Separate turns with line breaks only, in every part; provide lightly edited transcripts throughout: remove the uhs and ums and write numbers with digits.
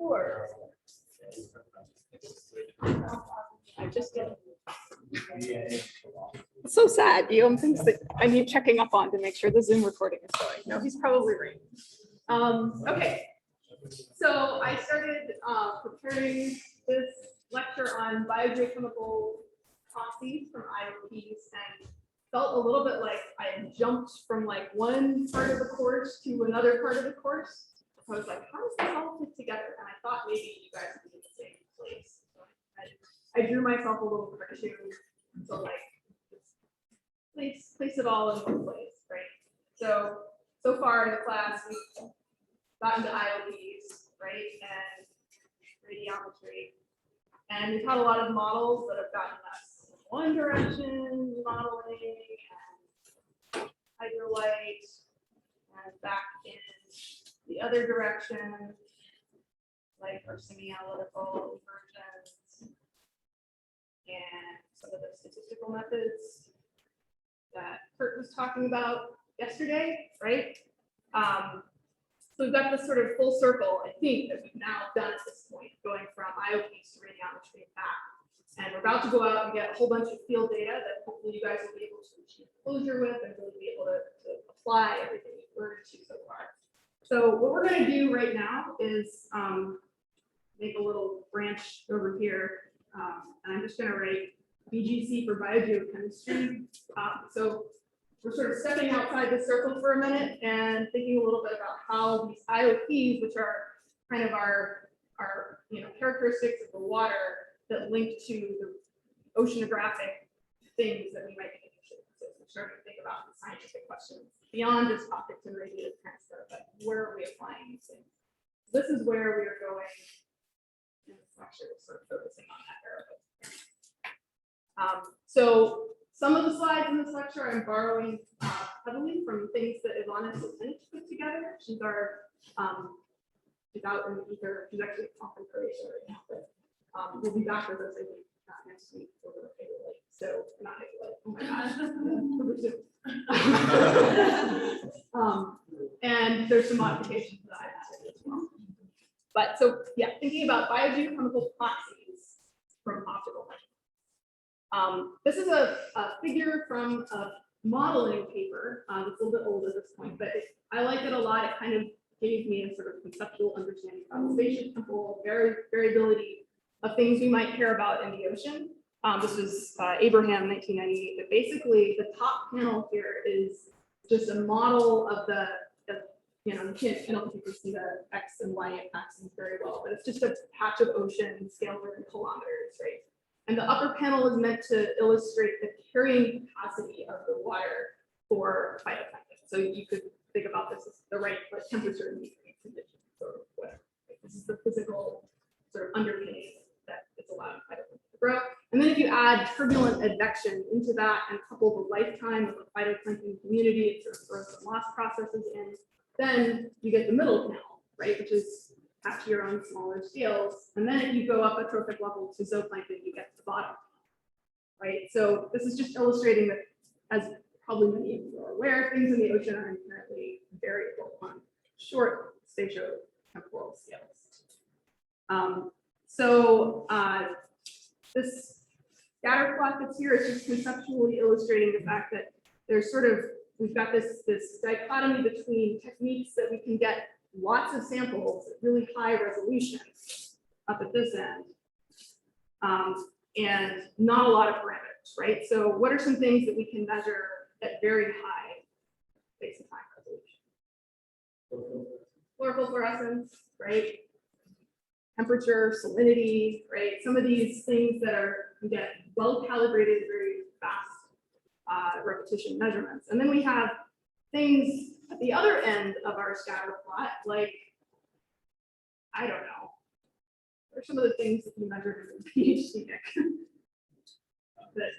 Sure. I just did. It's so sad. Things that I need checking up on to make sure the Zoom recording is going. No, he's probably right. Okay. So I started preparing this lecture on biogeochemical proxies from IOPs and felt a little bit like I had jumped from like one part of the course to another part of the course. So I was like, how does this all fit together? And I thought maybe you guys would be in the same place. So I drew myself a little cartoon to like place it all in one place, right? So far in the class, we've gotten to IOPs, right, and radiometry. And we've had a lot of models that have gotten us in one direction, modeling and hydrolyte, and back in the other direction, like our semi-analytical versions, and some of the statistical methods that Kurt was talking about yesterday, right? So we've got this sort of full circle, I think, that we've now done at this point, going from IOPs to radiometry and back. And we're about to go out and get a whole bunch of field data that hopefully you guys will be able to achieve closure with and really be able to apply everything you've learned to so far. So what we're going to do right now is make a little branch over here. And I'm just going to write BGC for biogeochemistry. So we're sort of stepping outside the circle for a minute and thinking a little bit about how these IOPs, which are kind of our characteristics of the water that link to the oceanographic things that we might be interested in. So we're starting to think about the scientific questions beyond just optics and radiative transfer, but where are we applying these things? This is where we are going in this lecture, sort of focusing on that area. So some of the slides in this lecture I'm borrowing heavily from things that Ivana Sitnich put together. She's our she's out in the ether. She's actually off in Croatia right now, but we'll be back with us, I think, next week over Particulate. So not Particulate. Oh my gosh. And there's some modifications that I've added as well. But so yeah, thinking about biogeochemical proxies from optical measurements. This is a figure from a modeling paper. It's a little bit old at this point, but I like it a lot. It kind of gave me a sort of conceptual understanding about spatial variability of things we might care about in the ocean. This was Abraham, 1998. But basically, the top panel here is just a model of the I don't know if you can see the X and Y axes very well, but it's just a patch of ocean scaled in kilometers, right? And the upper panel is meant to illustrate the carrying capacity of the water for phytoplankton. So you could think about this as the right temperature and nutrient conditions or whatever. Right? This is the physical sort of underpinning that it's allowing phytoplankton to grow. And then if you add turbulent advection into that and couple the lifetime of the phytoplankton community, it sort of throws some loss processes in, then you get the middle panel, right, which is happier on smaller scales. And then if you go up a trophic level to zooplankton, you get to the bottom, right? So this is just illustrating that, as probably many of you are aware, things in the ocean are inherently variable on short spatio-temporal scales. This scatter plot that's here is just conceptually illustrating the fact that there's sort of, we've got this dichotomy between techniques that we can get lots of samples at really high resolution up at this end, and not a lot of parameters, right? So what are some things that we can measure at very high space and time resolution? Chlorophyll fluorescence, right? Temperature, salinity, right? Some of these things that we get well-calibrated, very fast repetition measurements. And then we have things at the other end of our scatter plot, like, I don't know, what are some of the things that you measured in PhD, Nick? That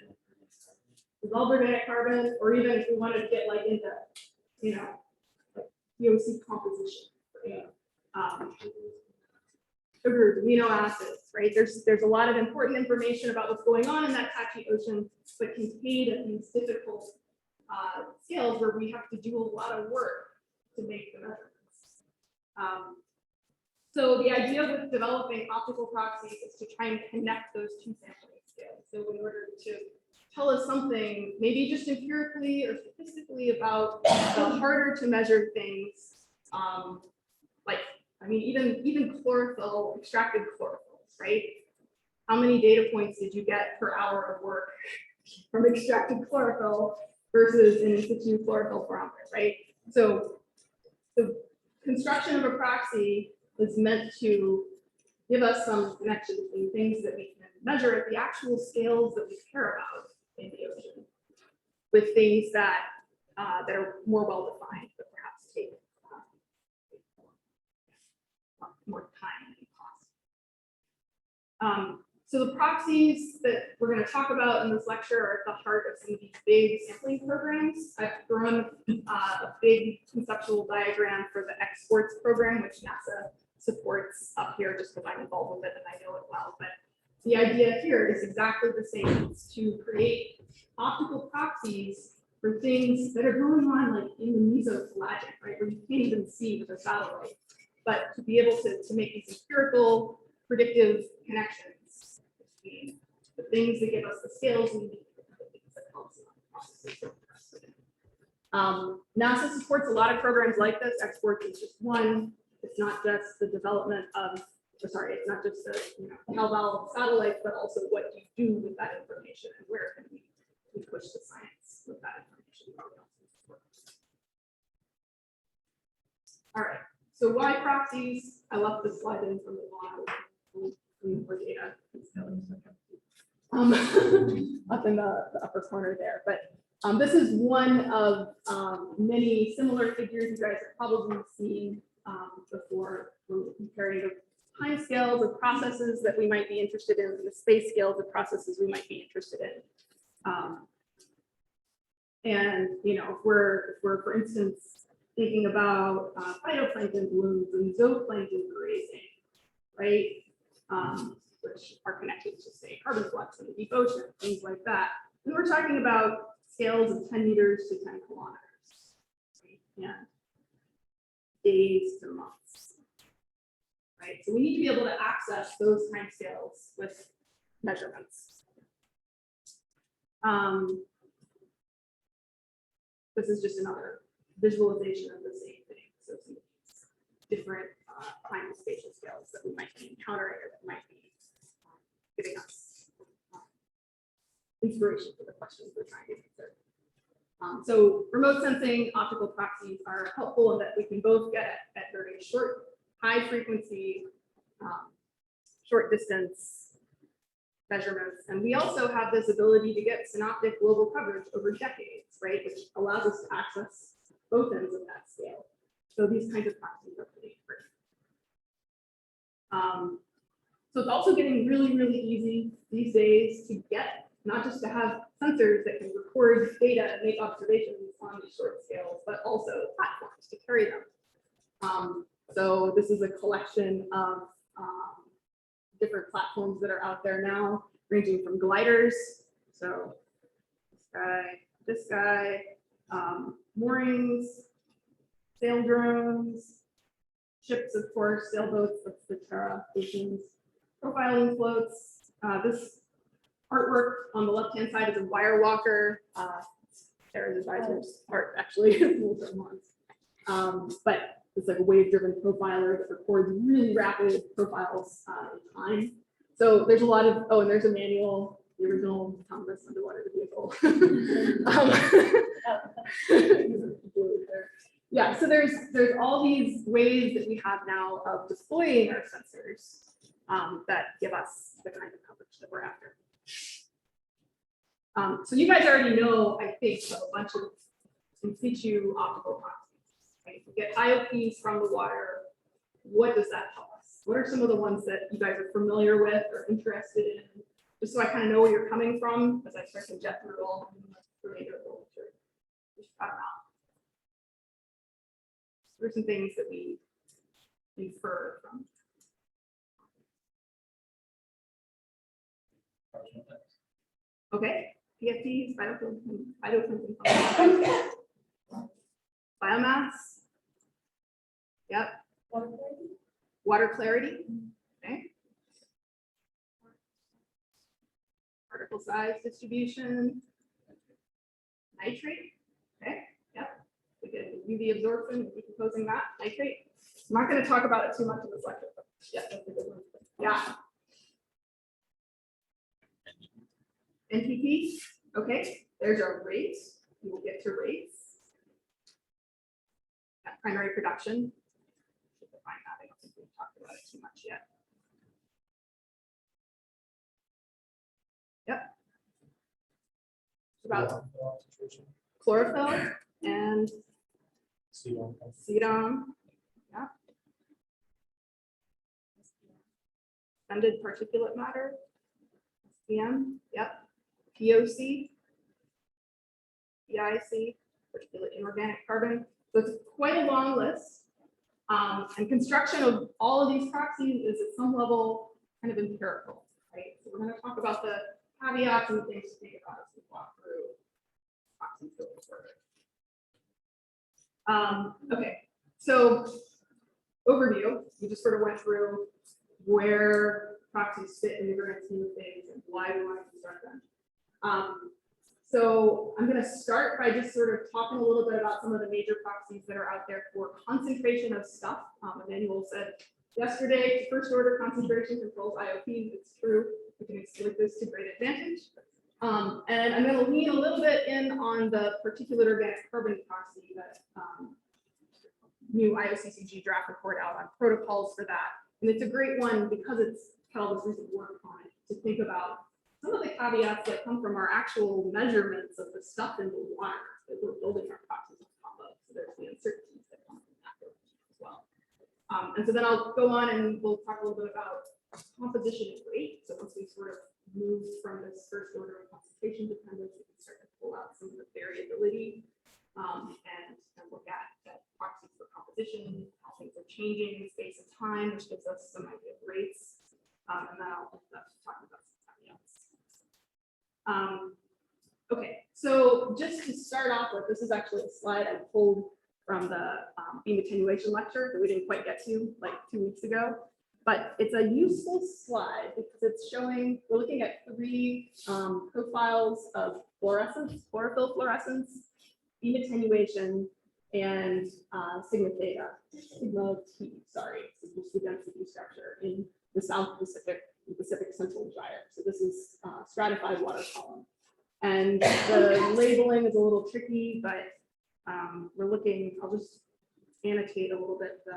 dissolved organic carbon, or even if we wanted to get like into, like VOC composition, right? Sugars, amino acids, right? There's a lot of important information about what's going on in that patchy ocean, but contained at these difficult scales where we have to do a lot of work to make the measurements. So the idea with developing optical proxies is to try and connect those two sampling scales. So in order to tell us something, maybe just empirically or statistically about the harder to measure things, like, I mean, even chlorophyll, extracted chlorophylls, right? How many data points did you get per hour of work from extracted chlorophyll versus an in situ chlorophyll barometer, right? So the construction of a proxy is meant to give us some connection between things that we can measure at the actual scales that we care about in the ocean, with things that that are more well defined, but perhaps take more time and cost. So the proxies that we're going to talk about in this lecture are at the heart of some of these big sampling programs. I've drawn a big conceptual diagram for the exports program, which NASA supports up here just because I'm involved with it and I know it well. But the idea here is exactly the same. It's to create optical proxies for things that are going on like in the mesopelagic, right, where you can't even see with a satellite, but to be able to make these empirical predictive connections between the things that give us the scales we need and the things that help us in the process. NASA supports a lot of programs like this. Exports is just one. It's not just the development of, it's not just the Cal-Val satellites, but also what you do with that information and where can we push the science with that information. All right. So why proxies? I left this slide in from the bottom. More data up in the upper corner there, but this is one of many similar figures you guys have probably seen before. We're comparing the time scales of processes that we might be interested in, and the space scales of processes we might be interested in. And if we're for instance thinking about phytoplankton blooms and zooplankton grazing, right? Which are connected to, say, carbon flux in the deep ocean, things like that. And we're talking about scales of 10 meters to 10 kilometers, right? And days to months, right? So we need to be able to access those time scales with measurements. This is just another visualization of the same thing. So some different time and spatial scales that we might be encountering or that might be giving us inspiration for the questions we're trying to answer. So remote sensing optical proxies are helpful in that we can both get at very short, high frequency, short distance measurements. And we also have this ability to get synoptic global coverage over decades, right? Which allows us to access both ends of that scale. So these kinds of proxies are pretty important. So it's also getting really, really easy these days to get, not just to have sensors that can record data and make observations on these short scales, but also platforms to carry them. So this is a collection of different platforms that are out there now, ranging from gliders. So this guy, moorings, sail drones, ships, of course, sailboats, that's the Terra stations, profiling floats. This artwork on the left-hand side is a wire walker. Terra's advisors art, actually. But it's like a wave-driven profiler that records really rapid profiles in time. So there's a lot of, and there's a manual, the original Thomas underwater vehicle. Yeah, so there's all these ways that we have now of deploying our sensors that give us the kind of coverage that we're after. So you guys already know, I think, a bunch of in situ optical proxies. Right? You get IOPs from the water. What does that tell us? What are some of the ones that you guys are familiar with or interested in? Just so I kind of know where you're coming from as I start to jet through all the remainder of the lecture. Just try them out. What are some things that we infer from? Okay, PFTs, phytoplankton, biomass. Yep. Water clarity, okay. Particle size distribution. Nitrate, okay, yep. We get UV absorption, decomposing that, nitrate. I'm not going to talk about it too much in this lecture, but yeah, that's a good one. Yeah. NPP, okay, there's our rate. We will get to rates. At primary production. Should define that. I don't think we've talked about it too much yet. Yep. About chlorophyll and CDOM. Yeah. Suspended particulate matter. SPM. Yep. POC. PIC. Particulate inorganic carbon. So it's quite a long list. And construction of all of these proxies is at some level kind of empirical, right? So we're going to talk about the caveats and things to think about as we walk through proxies going further. Okay, so overview, we just sort of went through where proxies fit in the grand scheme of things and why we want to construct them. So I'm going to start by just sort of talking a little bit about some of the major proxies that are out there for concentration of stuff. Emmanuel said yesterday, first order concentration controls IOP. It's true. We can exploit this to great advantage. And I'm going to lean a little bit in on the particulate organic carbon proxy that new IOCCG draft report out on protocols for that. And it's a great one because it's had all this recent work on it to think about some of the caveats that come from our actual measurements of the stuff in the water that we're building our proxies on top of. So there's the uncertainties that come from that as well. And so then I'll go on and we'll talk a little bit about composition and rate. So once we sort of move from this first order of concentration dependence, we can start to pull out some of the variability and look at proxies for composition, how things are changing in space and time, which gives us some idea of rates. And then I'll talk about some caveats. Okay, so just to start off with, this is actually a slide I pulled from the beam attenuation lecture that we didn't quite get to like 2 weeks ago. But it's a useful slide because it's showing, we're looking at 3 profiles of fluorescence, chlorophyll fluorescence, beam attenuation, and sigma theta, sigma T, sorry, this is the density structure in the South Pacific Central Gyre. So this is stratified water column. And the labeling is a little tricky, but we're looking, I'll just annotate a little bit the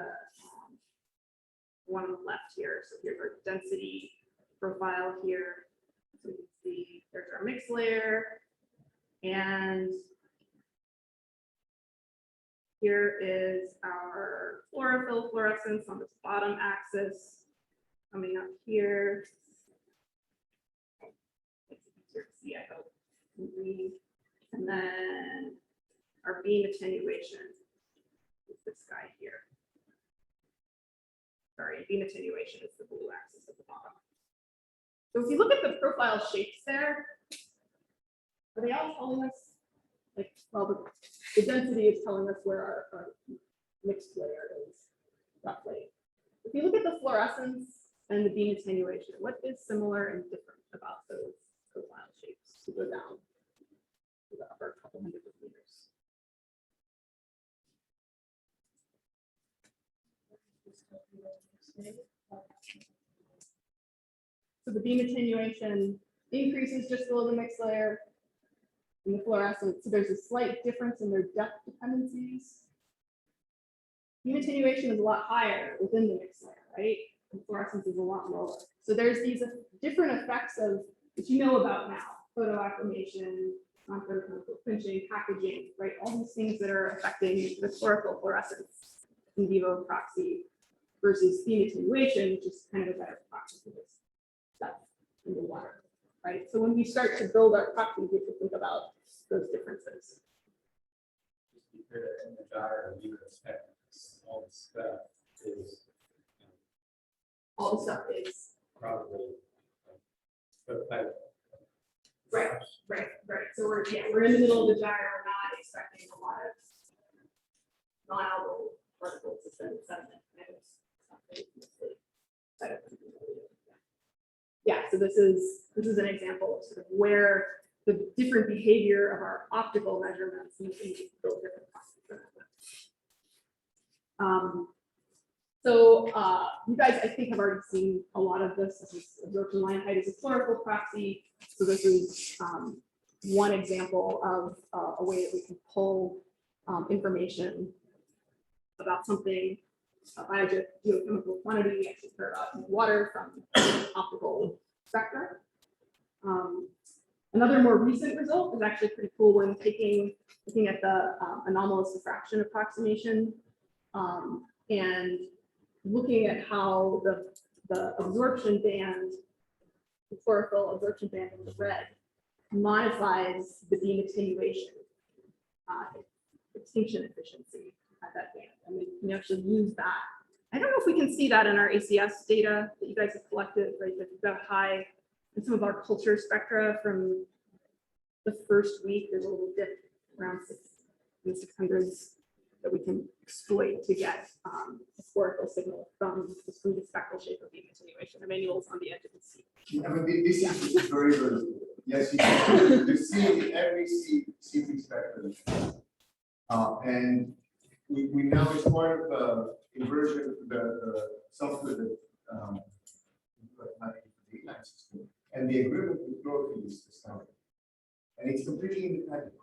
one on the left here. So here's our density profile here. So you can see there's our mixed layer. And here is our chlorophyll fluorescence on this bottom axis coming up here. It's easier to see, I hope. And then our beam attenuation is this guy here. Sorry, beam attenuation is the blue axis at the bottom. So if you look at the profile shapes there, are they all telling us, like, well, the density is telling us where our mixed layer is, roughly. If you look at the fluorescence and the beam attenuation, what is similar and different about those profile shapes to go down to the upper couple hundred meters? So the beam attenuation increases just below the mixed layer. In the fluorescence, so there's a slight difference in their depth dependencies. Beam attenuation is a lot higher within the mixed layer, right? And fluorescence is a lot lower. So there's these different effects of that you know about now: photoacclimation, non-photochemical pinching, packaging, right? All these things that are affecting the chlorophyll fluorescence in vivo proxy versus beam attenuation, which is kind of a better proxy for this stuff in the water. Right. So when we start to build our proxies, we have to think about those differences.
In the gyre, you expect all the stuff is
all the stuff is
probably
right. So we're in the middle of the gyre. We're not expecting a lot of non-algal particles, suspended sediment, and stuff Yeah, so this is an example of sort of where the different behavior of our optical measurements and those different processes. So you guys, I think, have already seen a lot of this. This is absorption line height is a chlorophyll proxy. So this is one example of a way that we can pull information about something, a biogeochemical quantity, actually water from optical spectra. Another more recent result is actually pretty cool when looking at the anomalous diffraction approximation and looking at how the absorption band, the chlorophyll absorption band in the red, modifies the beam attenuation extinction efficiency at that band. And we can actually use that. I don't know if we can see that in our ACS data that you guys have collected, right? That we've got high in some of our culture spectra from the first week. There's a little dip around in the 600s that we can exploit to get a chlorophyll signal from the spectral shape of beam attenuation. The manual's on the edge of the seat.
I mean, this is very, very cool. Yes, you see every CP spectrum. And we now, as part of inversion, the software that and the agreement with Proxies is standard. And it's completely independent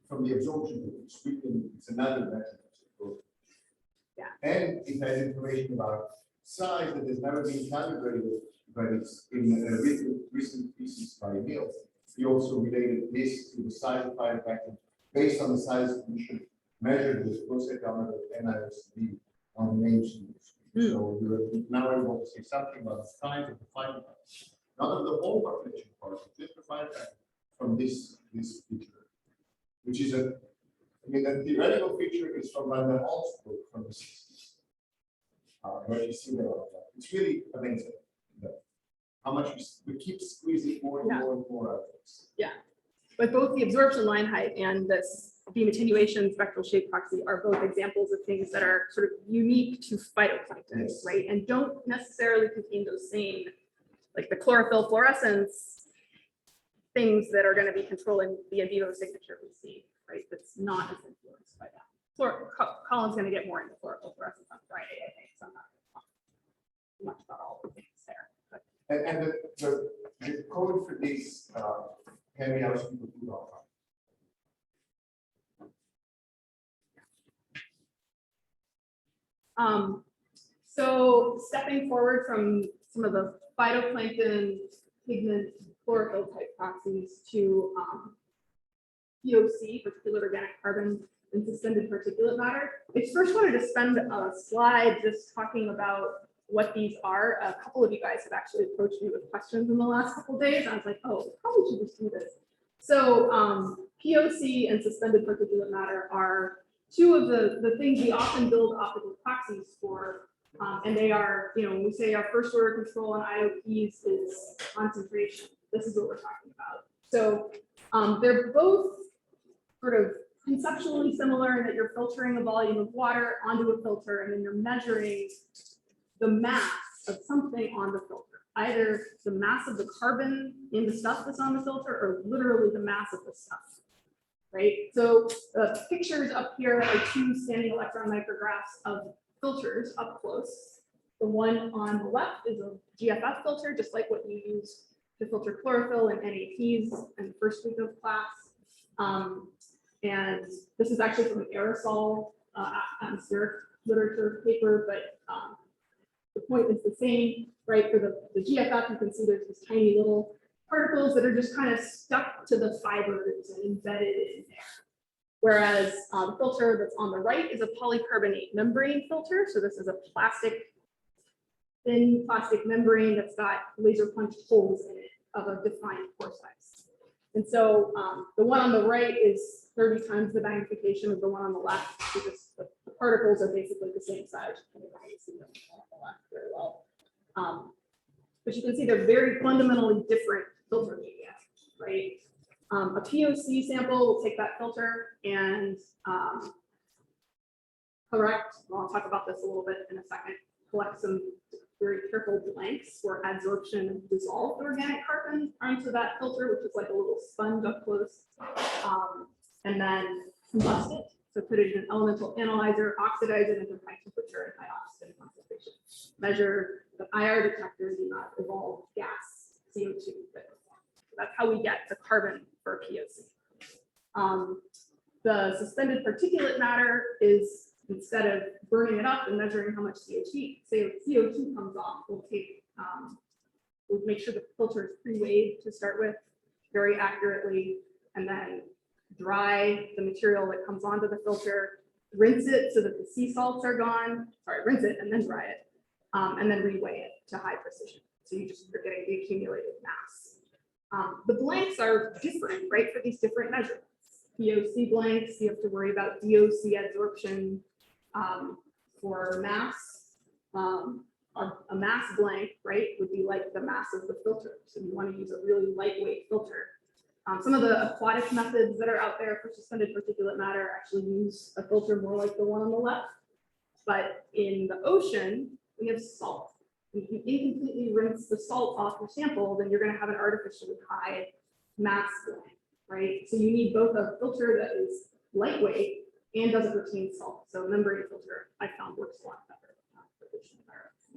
from the absorption. It's another method.
Yeah.
And it has information about size that has never been calibrated, but it's in a recent pieces by Neil. He also related this to the size of fire packet based on the size of the measured with flow cytometer and NIOCD on the main students. So you're now able to say something about the size of the fire packet, not of the whole population part, but just the fire packet from this feature, which is I mean, the theoretical feature is from Van der Hal's book from the 60s. Where you see that, it's really amazing. How much we keep squeezing more and more and more out of this.
Yeah, but both the absorption line height and this beam attenuation spectral shape proxy are both examples of things that are sort of unique to phytoplankton,
Yes.
right? And don't necessarily contain those same, like the chlorophyll fluorescence things that are going to be controlling the in vivo signature we see, right? That's not as influenced by that. Colin's going to get more into chlorophyll fluorescence on Friday, I think, so I'm not going to talk much about all the things there. But
And the code for these can be asked people to do.
So stepping forward from some of the phytoplankton pigment chlorophyll type proxies to POC, particulate organic carbon, and suspended particulate matter. I first wanted to spend a slide just talking about what these are. A couple of you guys have actually approached me with questions in the last couple of days. I was like, oh, probably should just do this. So POC and suspended particulate matter are two of the things we often build optical proxies for. And they are, when we say our first order control on IOPs is concentration, this is what we're talking about. So they're both sort of conceptually similar in that you're filtering a volume of water onto a filter and then you're measuring the mass of something on the filter, either the mass of the carbon in the stuff that's on the filter or literally the mass of the stuff, right? So the pictures up here are two standing electron micrographs of filters up close. The one on the left is a GFF filter, just like what you use to filter chlorophyll and NAPs in the first week of class. And this is actually from an aerosol atmospheric literature paper, but the point is the same, right? For the GFF, you can see there's these tiny little particles that are just kind of stuck to the fibers and embedded in there. Whereas the filter that's on the right is a polycarbonate membrane filter. So this is a thin plastic membrane that's got laser punched holes in it of a defined pore size. And so the one on the right is 30 times the magnification of the one on the left, because the particles are basically the same size. You can see them on the left very well. But you can see they're very fundamentally different filter media, right? A POC sample will take that filter and correct, well, I'll talk about this a little bit in a second, collect some very careful blanks where adsorption of dissolved organic carbon onto that filter, which is like a little sponge up close, and then combust it. So put it in an elemental analyzer, oxidize it into high temperature and high oxygen concentration. Measure the IR detector do not evolve gas, CO2. So that's how we get the carbon for POC. The suspended particulate matter is, instead of burning it up and measuring how much CO2 comes off, we'll make sure the filter is pre-weighed to start with very accurately, and then dry the material that comes onto the filter, rinse it so that the sea salts are gone, rinse it and then dry it, and then reweigh it to high precision. So you just are getting the accumulated mass. The blanks are different, right, for these different measurements. POC blanks, you have to worry about DOC adsorption. For mass, a mass blank, right, would be like the mass of the filter. So you want to use a really lightweight filter. Some of the aquatic methods that are out there for suspended particulate matter actually use a filter more like the one on the left. But in the ocean, we have salt. If you incompletely rinse the salt off your sample, then you're going to have an artificially high mass blank, right? So you need both a filter that is lightweight and doesn't retain salt. So a membrane filter I found works a lot better for ocean environments.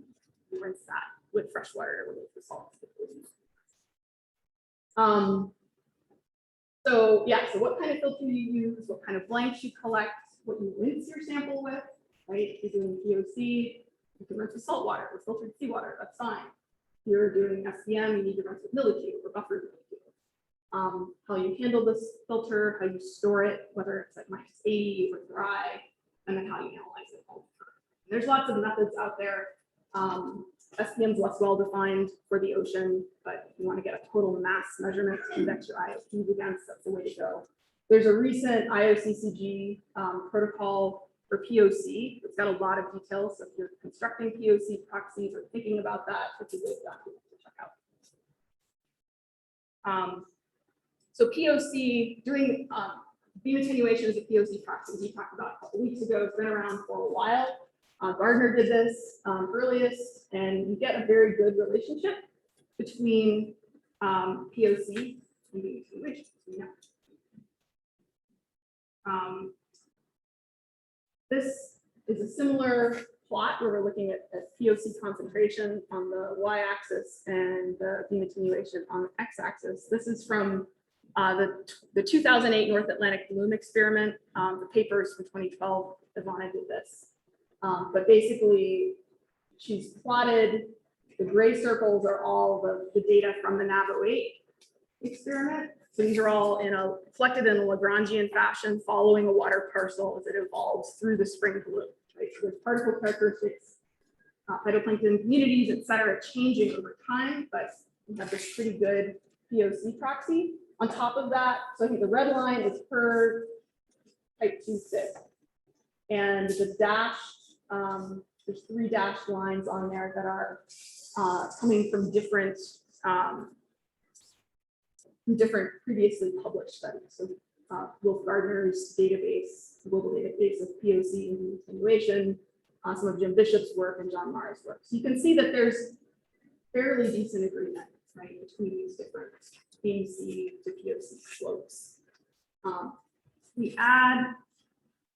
You rinse that with fresh water to remove the salt. So yeah, so what kind of filter you use, what kind of blanks you collect, what you rinse your sample with, right? If you're doing POC, you can rinse with salt water or filtered seawater, that's fine. If you're doing SCM, you need to rinse with mildew or buffered mildew. How you handle this filter, how you store it, whether it's at -80 or dry, and then how you analyze it. There's lots of methods out there. SPM is less well defined for the ocean, but if you want to get a total mass measurement to index your IOCs against, that's the way to go. There's a recent IOCCG protocol for POC. It's got a lot of details. So if you're constructing POC proxies or thinking about that, it's a good document to check out. So POC, doing beam attenuation is a POC proxy we talked about a couple weeks ago. It's been around for a while. Gardner did this earliest, and you get a very good relationship between POC and beam attenuation. This is a similar plot where we're looking at POC concentration on the y-axis and the beam attenuation on the x-axis. This is from the 2008 North Atlantic Bloom experiment. The papers from 2012, Ivana did this. But basically, she's plotted, the gray circles are all the data from the NAV08 experiment. So these are all collected in a Lagrangian fashion, following a water parcel as it evolves through the spring bloom. Right? So there's particle characteristics, phytoplankton communities, et cetera, changing over time, but we have this pretty good POC proxy. On top of that, so I think the red line is per type 2.6. And the dashed, there's 3 dashed lines on there that are coming from different previously published studies. So Wolf Gardner's database, global database of POC and attenuation, some of Jim Bishop's work and John Marr's work. So you can see that there's fairly decent agreement, right, between these different BC to POC slopes. We add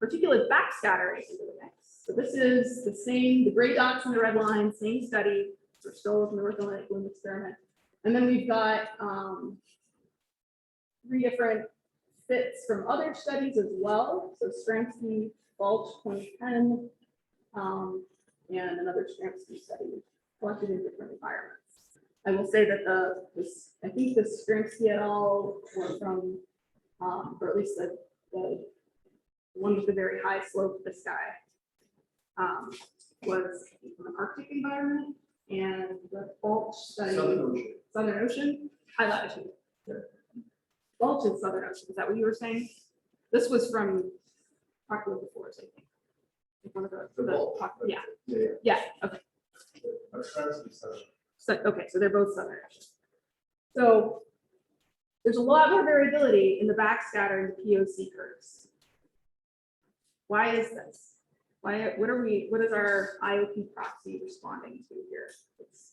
particulate backscattering into the mix. So this is the same, the gray dots and the red line, same study. We're still in the North Atlantic Bloom experiment. And then we've got 3 different fits from other studies as well. So Stransky, Balch 2010, and another Stransky study collected in different environments. I will say that I think the Stransky et al. Were from, or at least the one with the very high slope, this guy, was from an Arctic environment, and the Balch study, Southern Ocean, high latitude. Balch is Southern Ocean. Is that what you were saying? This was from Particulate before, I think. One of yeah. Okay. So, okay, so they're both Southern Ocean. So there's a lot more variability in the backscatter and the POC curves. Why is this? What is our IOP proxy responding to here? It's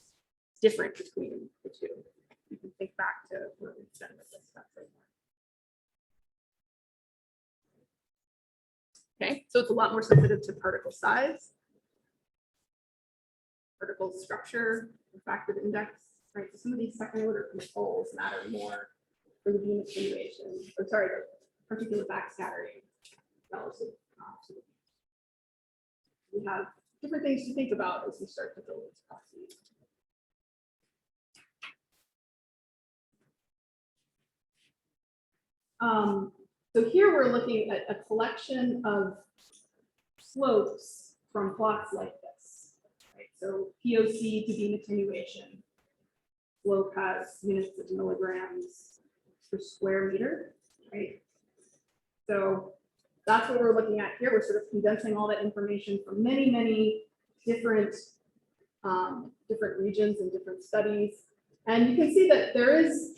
different between the two. You can think back to where we've done with this stuff so far. Okay, so it's a lot more sensitive to particle size, particle structure, refractive index, right? So some of these second order controls matter more for the beam attenuation, or sorry, the particular backscattering relative to the. We have different things to think about as we start to build this proxy. So here we're looking at a collection of slopes from plots like this. Right? So POC to beam attenuation. Slope has units of milligrams per square meter, right? So that's what we're looking at here. We're sort of condensing all that information from many, many different regions and different studies. And you can see that there is,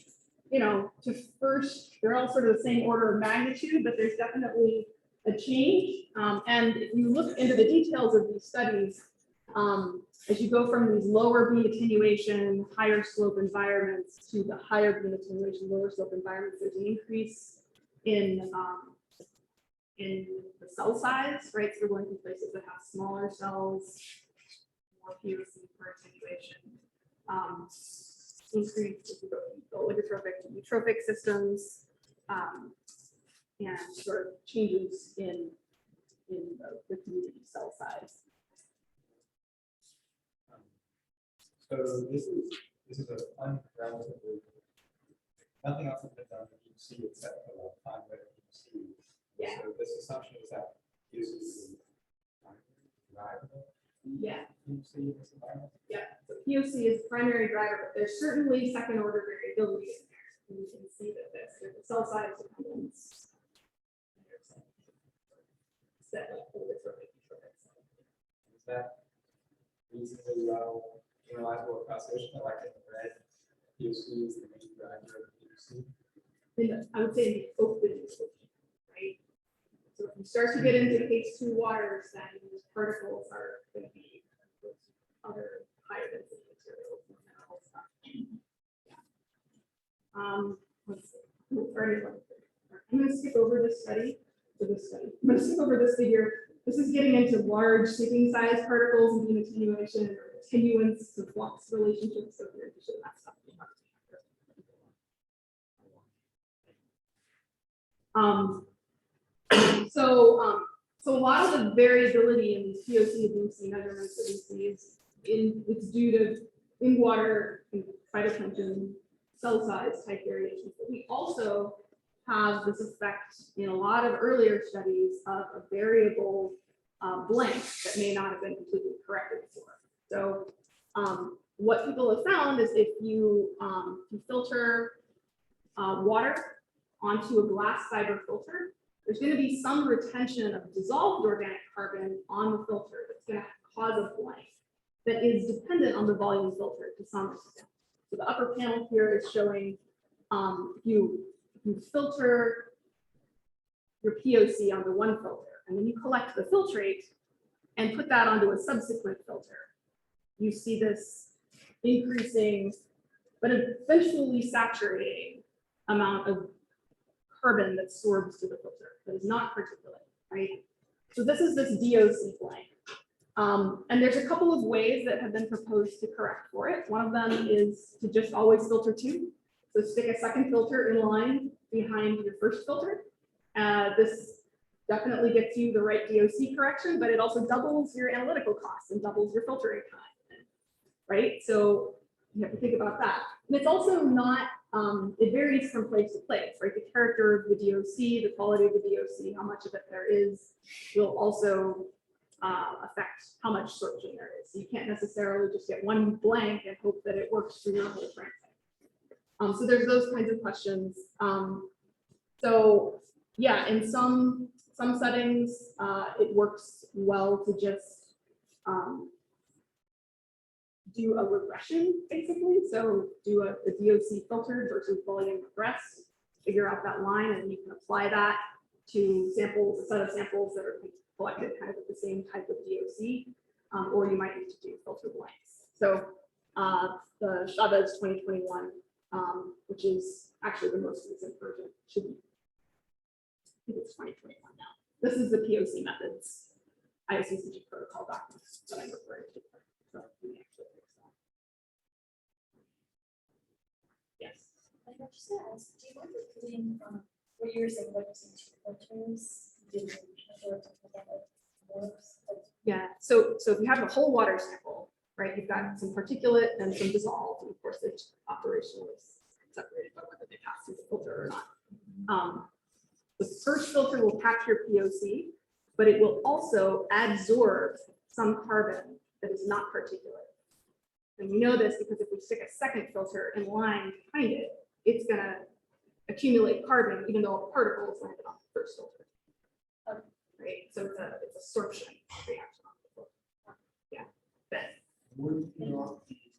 they're all sort of the same order of magnitude, but there's definitely a change. And if you look into the details of these studies, as you go from these lower beam attenuation, higher slope environments to the higher beam attenuation, lower slope environments, there's an increase in the cell size, right? So we're going to places that have smaller cells, more POC for attenuation. Increase if you go oligotrophic to eutrophic systems, and sort of changes in the community cell size.
So this is a relatively nothing else has been done that you see except for the time that you see.
Yeah.
So this assumption is that uses reliable.
Yeah.
You see this environment.
Yeah. So POC is primary driver, but there's certainly second order variability in there. And you can see that there's the cell size dependence. Set like oligotrophic.
Is that reasonably well generalizable across ocean, like in the red? POC is the main driver of POC.
I would say the open ocean, right? So if you start to get into H2 waters, then these particles are going to be other higher density materials and mineral stuff. Yeah. Let's see. I'm going to skip over this study. I'm going to skip over this figure. This is getting into large sleeping size particles and beam attenuation or attenuants to flux relationships. So if you're interested in that stuff. So a lot of the variability in these POC and BC measurements that we see it's due to in water, phytoplankton, cell size type variations. But we also have this effect in a lot of earlier studies of a variable blank that may not have been completely corrected for. So what people have found is if you filter water onto a glass fiber filter, there's going to be some retention of dissolved organic carbon on the filter that's going to cause a blank that is dependent on the volume filter to some extent. So the upper panel here is showing you filter your POC onto one filter, and then you collect the filtrate and put that onto a subsequent filter. You see this increasing, but eventually saturating amount of carbon that sorbs to the filter that is not particulate, right? So this is this DOC blank. And there's a couple of ways that have been proposed to correct for it. One of them is to just always filter two. So stick a second filter in line behind your first filter. This definitely gets you the right DOC correction, but it also doubles your analytical costs and doubles your filtering time, right? So you have to think about that. And it's also not, it varies from place to place, right? The character of the DOC, the quality of the DOC, how much of it there is, will also affect how much sorption there is. So you can't necessarily just get one blank and hope that it works for your whole transect. So there's those kinds of questions. So yeah, in some settings, it works well to just do a regression, basically. So do a DOC filtered versus volume regressed, figure out that line, and you can apply that to samples, a set of samples that are collected kind of with the same type of DOC, or you might need to do filter blanks. So the Chavez 2021, which is actually the most recent version, should be, I think it's 2021 now. This is the POC methods ISUCG protocol document that I'm referring to. So we can actually fix that. Yes.
I was just gonna ask, do you want to put in what you were saying about using two filters?
Yeah. So if you have a whole water sample, right, you've got some particulate and some dissolved, and of course the operation is separated by whether they pass through the filter or not. The first filter will capture POC, but it will also adsorb some carbon that is not particulate. And we know this because if we stick a second filter in line behind it, it's going to accumulate carbon, even though a particle is landed on the first filter. Right? So it's a sorption reaction on the filter. Yeah. Ben.
Would we not be,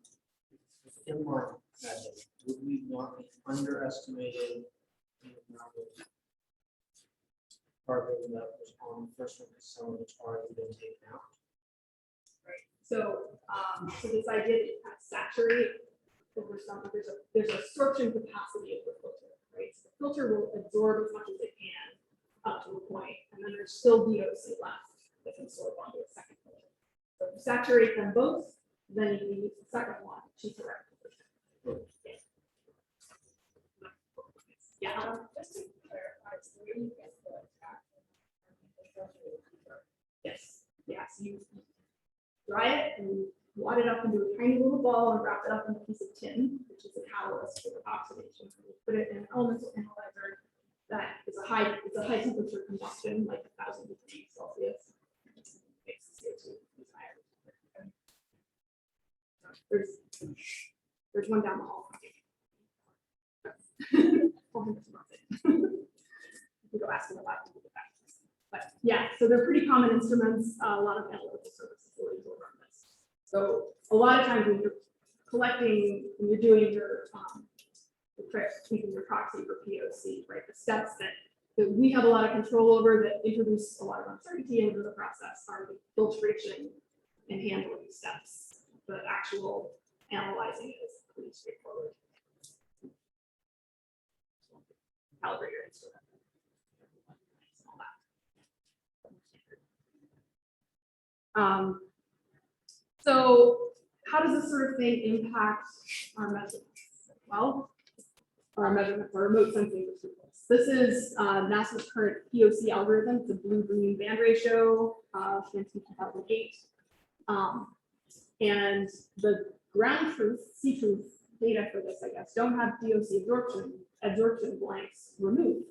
in my method, would we not be underestimating the amount of carbon that was on the first one because some of it's already been taken out?
Right. So, so this idea that you kind of saturate over some, there's a sorption capacity of the filter, right? So the filter will absorb as much as it can up to a point, and then there's still DOC left that can sorb onto a second filter. So if you saturate them both, then you can use the second one to correct the filter. Yeah.
Just to clarify, so where do you get the
Yes. Yeah. So you dry it and wad it up into a tiny little ball and wrap it up in a piece of tin, which is a catalyst for the oxidation. So you put it in an elemental analyzer that is a high temperature combustion, like 1,000 degrees Celsius. Makes the CO2 higher. There's one down the hall. We go ask them about it. But yeah, so they're pretty common instruments. A lot of analytical service facilities will run this. So a lot of times when you're collecting, when you're doing your tweaking your proxy for POC, right? The steps that we have a lot of control over that introduce a lot of uncertainty into the process are the filtration and handling steps. The actual analyzing is pretty straightforward. Calibrate your instrument. So how does this sort of thing impact our measurements? Well, our measurement for remote sensing results. This is NASA's current POC algorithm. It's a blue-green band ratio, since 2008. And the ground truth, C-truth data for this, I guess, don't have DOC absorption blanks removed.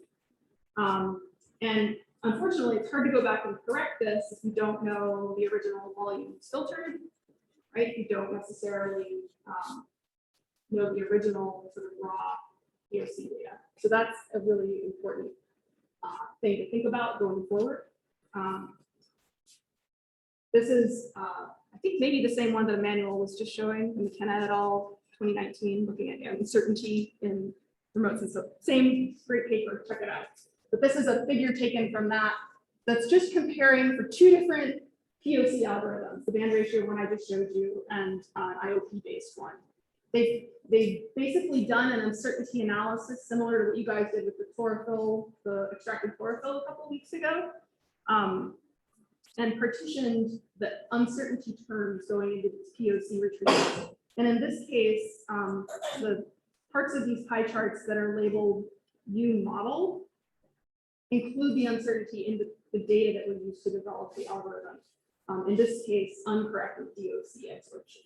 And unfortunately, it's hard to go back and correct this if you don't know the original volumes filtered, right? You don't necessarily know the original sort of raw POC data. So that's a really important thing to think about going forward. This is, I think, maybe the same one that Emmanuel was just showing in McKenna et al. 2019, looking at uncertainty in remote sensing. So same great paper, check it out. But this is a figure taken from that that's just comparing for two different POC algorithms, the band ratio one I just showed you and an IOP-based one. They've basically done an uncertainty analysis similar to what you guys did with the chlorophyll, the extracted chlorophyll a couple of weeks ago, and partitioned the uncertainty terms going into these POC retrieval. And in this case, the parts of these pie charts that are labeled U model include the uncertainty in the data that we use to develop the algorithm. In this case, uncorrected DOC absorption,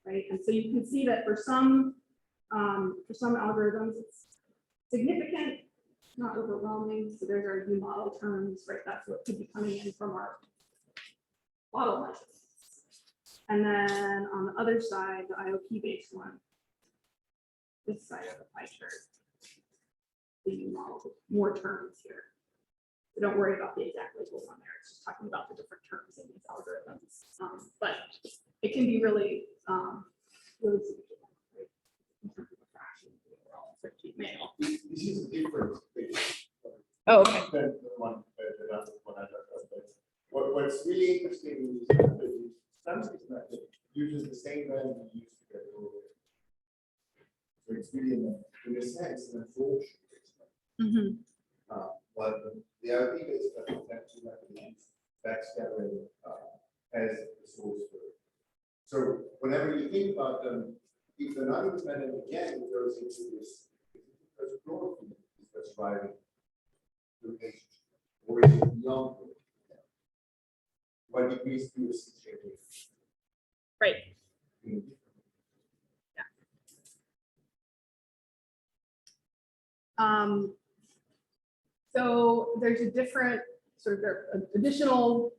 right? And so you can see that for some algorithms, it's significant, not overwhelming. So there's our U model terms, right? That's what could be coming in from our model measures. And then on the other side, the IOP-based one, this side of the pie chart, the U model, more terms here. So don't worry about the exact labels on there. It's just talking about the different terms in these algorithms. But it can be really, really significant, right? In terms of the fraction of the overall uncertainty manual.
This is a different picture.
Oh, okay.
Than the one that I just used to get over it. So it's really, in a sense, an absorption.
Mhm.
But the IOP based method tend to have to use backscattering as the source for it. So whenever you think about them, if they're not independent, again, it goes into this, because chlorophyll is what's driving the relationship, or is it beyond chlorophyll? What degrees do you see changing?
Right.
Mm.
So there's a different sort of additional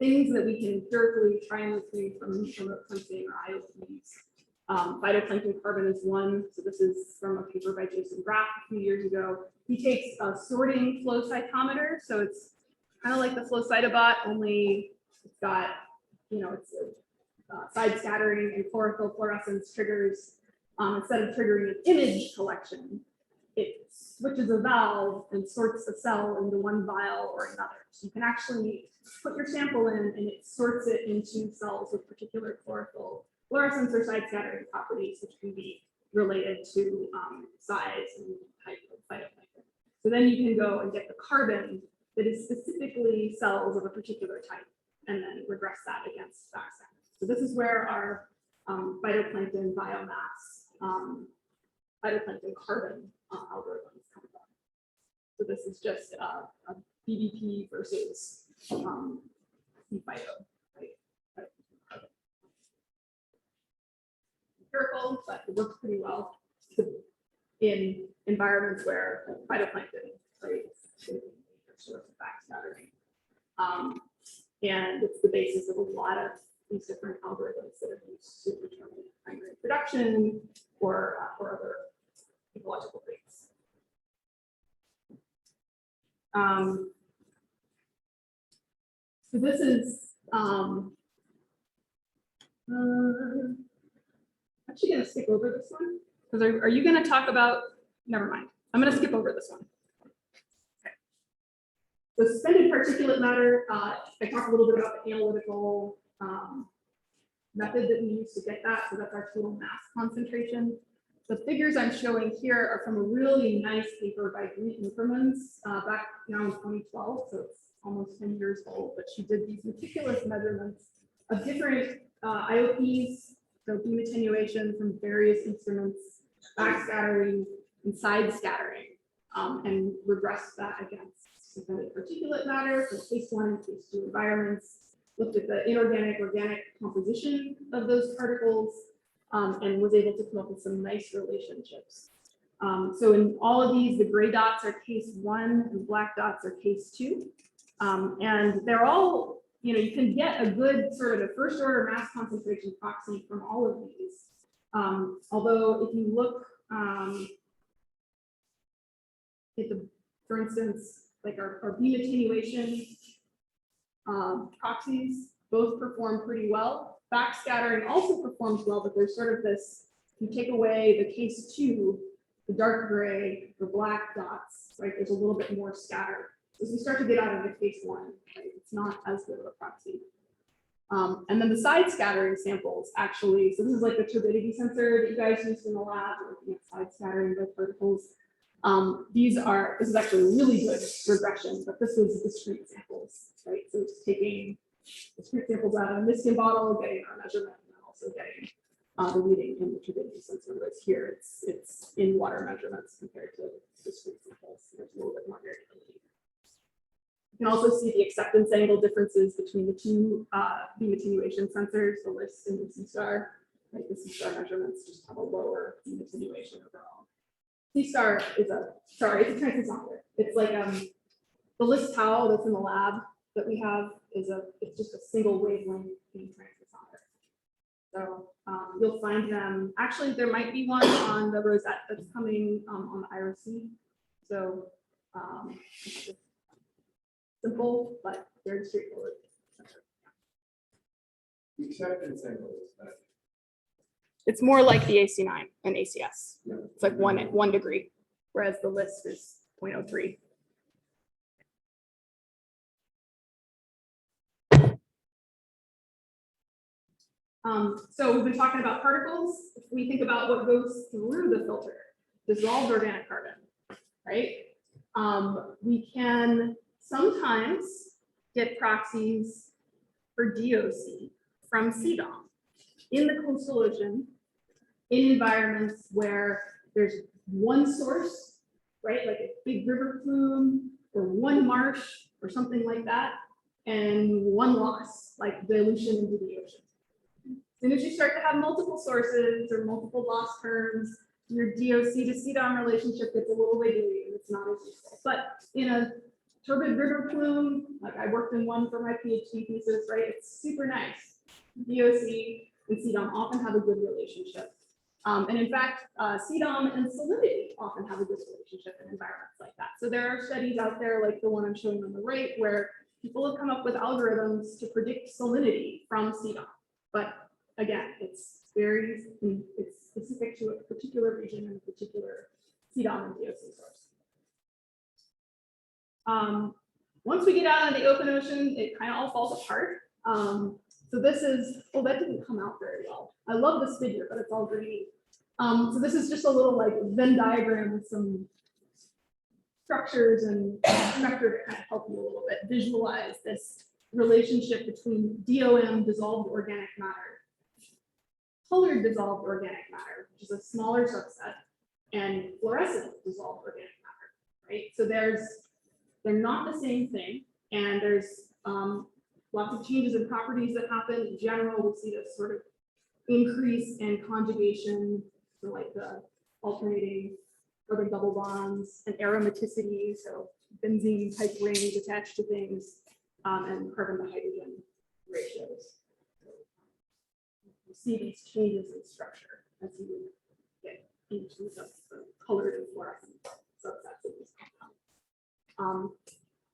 things that we can empirically try and retrieve from remote sensing or IOPs. Phytoplankton carbon is one. So this is from a paper by Jason Graff a few years ago. He takes a sorting flow cytometer. So it's kind of like the flow cytobot, only it's got, it's side scattering and chlorophyll fluorescence triggers. Instead of triggering an image collection, it switches a valve and sorts a cell into one vial or another. So you can actually put your sample in and it sorts it into cells with particular chlorophyll fluorescence or side scattering properties, which can be related to size and type of phytoplankton. So then you can go and get the carbon that is specifically cells of a particular type and then regress that against backscattering. So this is where our phytoplankton biomass, phytoplankton carbon algorithms come from. So this is just a BBP versus C-phyto, right? Empirical, but it works pretty well in environments where phytoplankton, right, is sort of backscattering. And it's the basis of a lot of these different algorithms that are used to determine primary production or other ecological rates. So this is actually going to skip over this one because are you going to talk about? Never mind. I'm going to skip over this one. Okay. So suspended particulate matter. I talked a little bit about the analytical method that we use to get that. So that's our total mass concentration. The figures I'm showing here are from a really nice paper by Green Increments back now in 2012. So it's almost 10 years old, but she did these meticulous measurements of different IOPs, so beam attenuation from various instruments, backscattering and side scattering, and regressed that against suspended particulate matter for case 1 and case 2 environments, looked at the inorganic organic composition of those particles, and was able to come up with some nice relationships. So in all of these, the gray dots are case 1 and black dots are case 2. And they're all, you can get a good sort of a first order mass concentration proxy from all of these. Although if you look at for instance, like our beam attenuation proxies both perform pretty well. Backscattering also performs well, but there's sort of this, if you take away the case 2, the dark gray, the black dots, right, there's a little bit more scattered. As we start to get out of the case 1, right, it's not as good of a proxy. And then the side scattering samples actually, so this is like the turbidity sensor that you guys used in the lab, looking at side scattering by particles. This is actually a really good regression, but this was discrete samples, right? So it's taking discrete samples out of a Miskin bottle, getting our measurement, and then also getting the reading in the turbidity sensor. Whereas here it's in water measurements compared to discrete samples. There's a little bit more variability. You can also see the acceptance angle differences between the two beam attenuation sensors, the LIST and the C-star. Right, the C-star measurements just have a lower beam attenuation overall. C-star is it's a transmissometer. It's like the LIST tau that's in the lab that we have it's just a single wavelength beam transmissometer. So you'll find them. Actually, there might be one on the Rosette that's coming on the IRC. So simple, but very straightforward.
The acceptance angle is that.
It's more like the AC9 and ACS.
Yeah.
It's like 1 degree, whereas the LIST is 0.03. So we've been talking about particles. If we think about what goes through the filter, dissolved organic carbon, right? We can sometimes get proxies for DOC from CDOM in the coastal ocean in environments where there's one source, right? Like a big river plume or one marsh or something like that, and one loss, like dilution into the ocean. As soon as you start to have multiple sources or multiple loss terms, your DOC to CDOM relationship gets a little wiggly and it's not as useful. But in a turbid river plume, like I worked in one for my PhD thesis, right? It's super nice. DOC and CDOM often have a good relationship. And in fact, CDOM and salinity often have a good relationship in environments like that. So there are studies out there like the one I'm showing on the right, where people have come up with algorithms to predict salinity from CDOM. But again, it's specific to a particular region and a particular CDOM and DOC source. Once we get out into the open ocean, it kind of all falls apart. So this is, oh, that didn't come out very well. I love this figure, but it's all grainy. So this is just a little like Venn diagram with some structures and vector to kind of help you a little bit visualize this relationship between DOM, dissolved organic matter, colored dissolved organic matter, which is a smaller subset, and fluorescent dissolved organic matter, right? So they're not the same thing, and there's lots of changes in properties that happen. In general, we see this sort of increase in conjugation, so like the alternating carbon double bonds and aromaticity, so benzene type rings attached to things, and carbon to hydrogen ratios. You see these changes in structure as you get into the colored and fluorescent subsets of these compounds.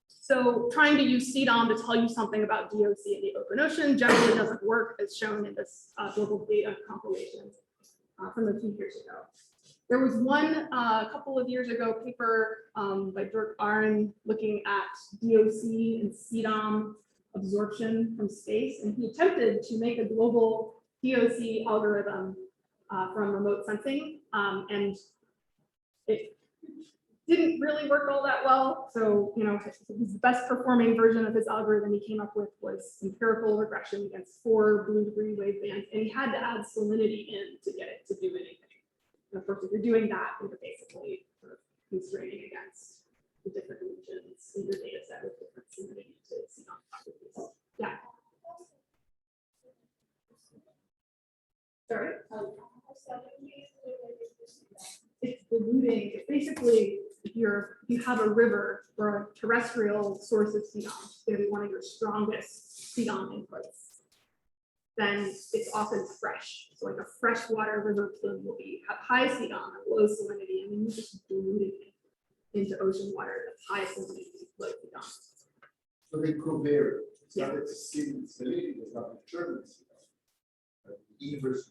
So trying to use CDOM to tell you something about DOC in the open ocean generally doesn't work, as shown in this global data compilation from a few years ago. There was one a couple of years ago paper by Dirk Ahren looking at DOC and CDOM absorption from space, and he attempted to make a global DOC algorithm from remote sensing, and it didn't really work all that well. So, you know, his best performing version of his algorithm he came up with was empirical regression against 4 blue-green wave bands, and he had to add salinity in to get it to do anything. And of course, if you're doing that, you're basically sort of constraining against the different regions in your data set with different salinity to CDOM properties. Yeah. Sorry? It's diluting. It's basically, if you have a river or a terrestrial source of CDOM, it's going to be one of your strongest CDOM inputs, then it's often fresh. So like a freshwater river plume will have high CDOM and low salinity, and then you just diluting it into ocean water that's high salinity, low CDOM.
So they covariate. It's not that salinity does not determine CDOM, but the inverse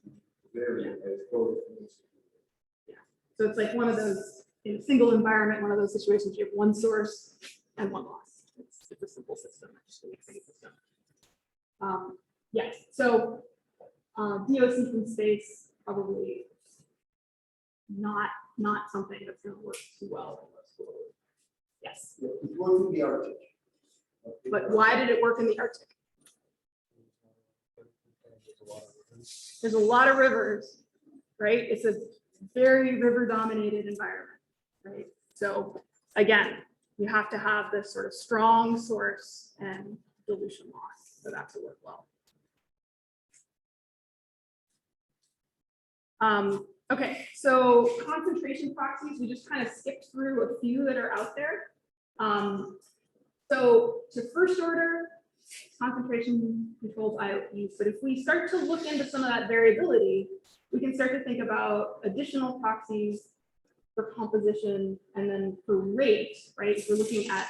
covariate as both.
So it's like one of those, in a single environment, one of those situations, you have one source and one loss. It's a simple system, just a mixing system. Yes, so DOC from space, probably not something that's going to work too well. Yes.
It worked in the Arctic.
But why did it work in the Arctic? There's a lot of rivers, right? It's a very river dominated environment, right? So again, you have to have this sort of strong source and dilution loss for that to work well. Okay, so concentration proxies, we just kind of skipped through a few that are out there. So to first order, concentration controlled IOPs, but if we start to look into some of that variability, we can start to think about additional proxies for composition and then for rate, right? If we're looking at,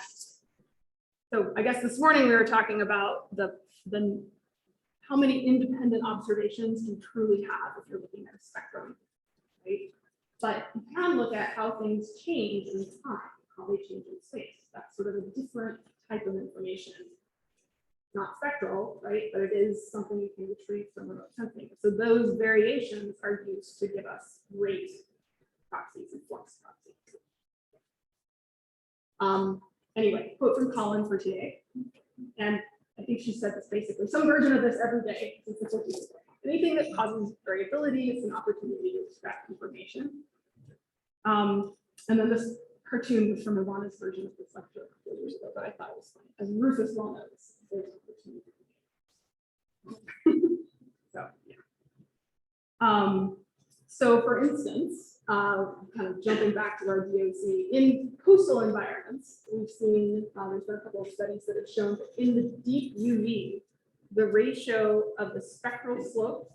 so I guess this morning we were talking about the how many independent observations you truly have if you're looking at a spectrum, right? But you can look at how things change in time, how they change in space. That's sort of a different type of information. Not spectral, right? But it is something you can retrieve from remote sensing. So those variations are used to give us rate proxies and flux proxies. Anyway, quote from Colin for today. And I think she said this basically, some version of this every day. Since it's what we do. Anything that causes variability is an opportunity to extract information. And then this cartoon was from Ivana's version of this lecture a couple of years ago, but I thought it was funny. As Rufus well knows, there's an opportunity. So, yeah. So for instance, kind of jumping back to our DOC, in coastal environments, we've seen, there's been a couple of studies that have shown that in the deep UV, the ratio of the spectral slope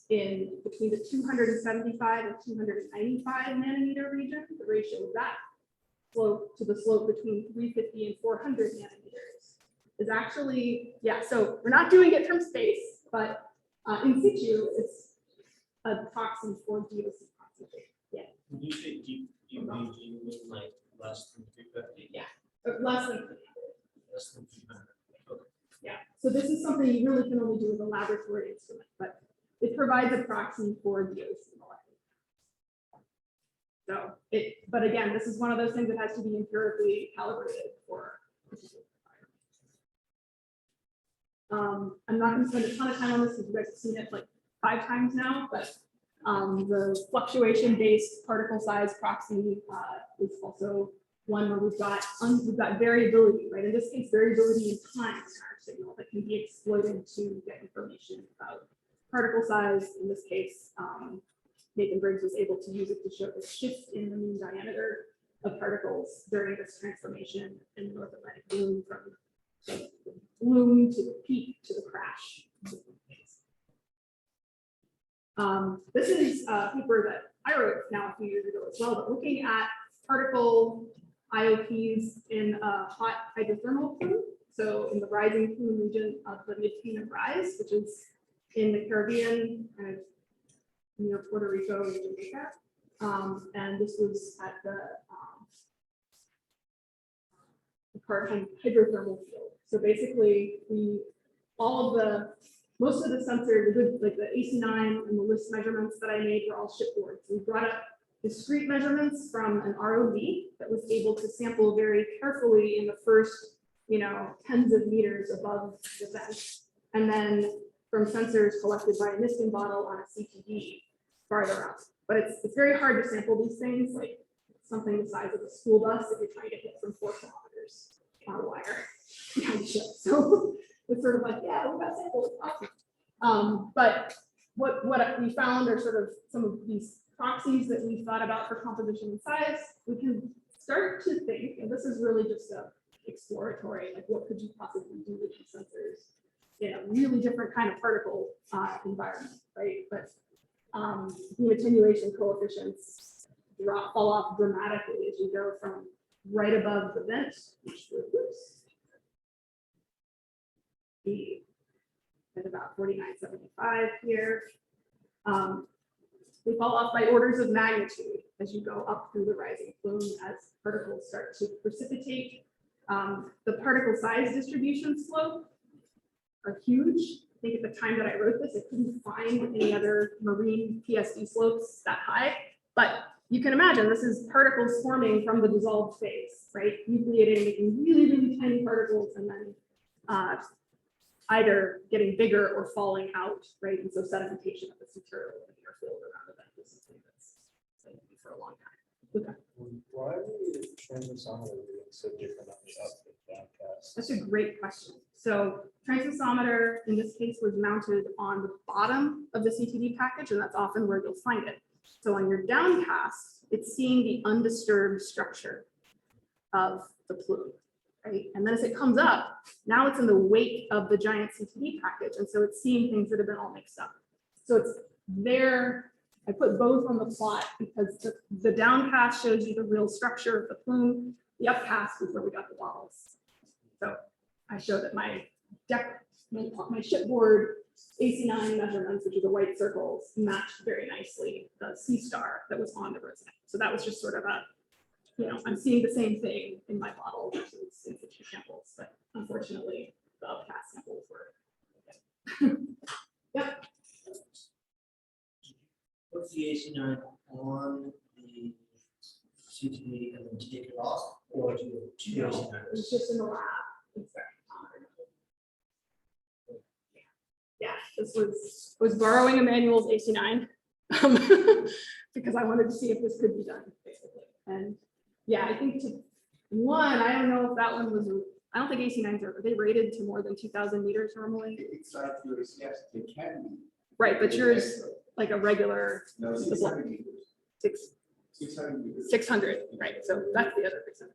in between the 275 and 295 nanometer region, the ratio of that slope to the slope between 350 and 400 nanometers is actually, yeah, so we're not doing it from space, but in situ, it's a proxy for DOC proxy. Yeah.
When you say deep UV, do you mean like less than 250?
Yeah. Less than 300.
Less than 200. Okay.
Yeah. So this is something you really can only do with a laboratory instrument, but it provides a proxy for DOC molecular. So but again, this is one of those things that has to be empirically calibrated for a particular environment. I'm not going to spend a ton of time on this because you guys have seen it like 5 times now, but the fluctuation-based particle size proxy is also one where we've got variability, right? In this case, variability in time in our signal that can be exploited to get information about particle size. In this case, Nathan Briggs was able to use it to show the shift in the mean diameter of particles during this transformation in the North Atlantic bloom from the bloom to the peak to the crash. This is a paper that I wrote now a few years ago as well, but looking at particle IOPs in a hot hydrothermal plume. So in the rising plume region of the mid-Canaan rise, which is in the Caribbean, kind of near Puerto Rico and Jamaica. And this was at the hydrothermal field. So basically, most of the sensors, like the AC9 and the list measurements that I made were all shipboard. So we brought up discrete measurements from an ROV that was able to sample very carefully in the first, tens of meters above the vent, and then from sensors collected by a misting bottle on a CTD farther up. But it's very hard to sample these things, like something the size of a school bus if you're trying to hit from 4 kilometers on a wire behind the ship. So it's sort of like, yeah, we got samples, awesome. But what we found are sort of some of these proxies that we thought about for composition and size. We can start to think, and this is really just a exploratory, like what could you possibly do with these sensors in a really different kind of particle environment, right? But the attenuation coefficients fall off dramatically as you go from right above the vent, which was at about 49.75 here. They fall off by orders of magnitude as you go up through the rising plume as particles start to precipitate. The particle size distribution slope are huge. I think at the time that I wrote this, I couldn't find any other marine PSD slopes that high, but you can imagine this is particles forming from the dissolved phase, right? Nucleating, making really, really tiny particles, and then either getting bigger or falling out, right? And so sedimentation of this material in the airfield around the vent is something that's been for a long time. Okay.
Why are the transmissometer readings so different on the up and downcast?
That's a great question. So transmissometer in this case was mounted on the bottom of the CTD package, and that's often where you'll find it. So on your downcast, it's seeing the undisturbed structure of the plume, right? And then as it comes up, now it's in the wake of the giant CTD package, and so it's seeing things that have been all mixed up. So it's there. I put both on the plot because the downcast shows you the real structure of the plume. The upcast is where we got the wobbles. So I show that my shipboard AC9 measurements, which are the white circles, matched very nicely the C star that was on the rosette. So that was just sort of a, I'm seeing the same thing in my model versus in situ samples, but unfortunately the upcast samples were. Yep.
put the AC9 on the CTE and then take it off, or do you two
No,
AC9s?
it's just in the lab. Yeah, this was borrowing Emmanuel's AC9 because I wanted to see if this could be done, basically. And yeah, I think I don't know if that one was, I don't think AC9s are they rated to more than 2,000 meters normally?
It's like yours, yes, they can be.
Right, but yours like a regular
No,
is
600 meters. 600 meters.
600, right? So that's the other reason.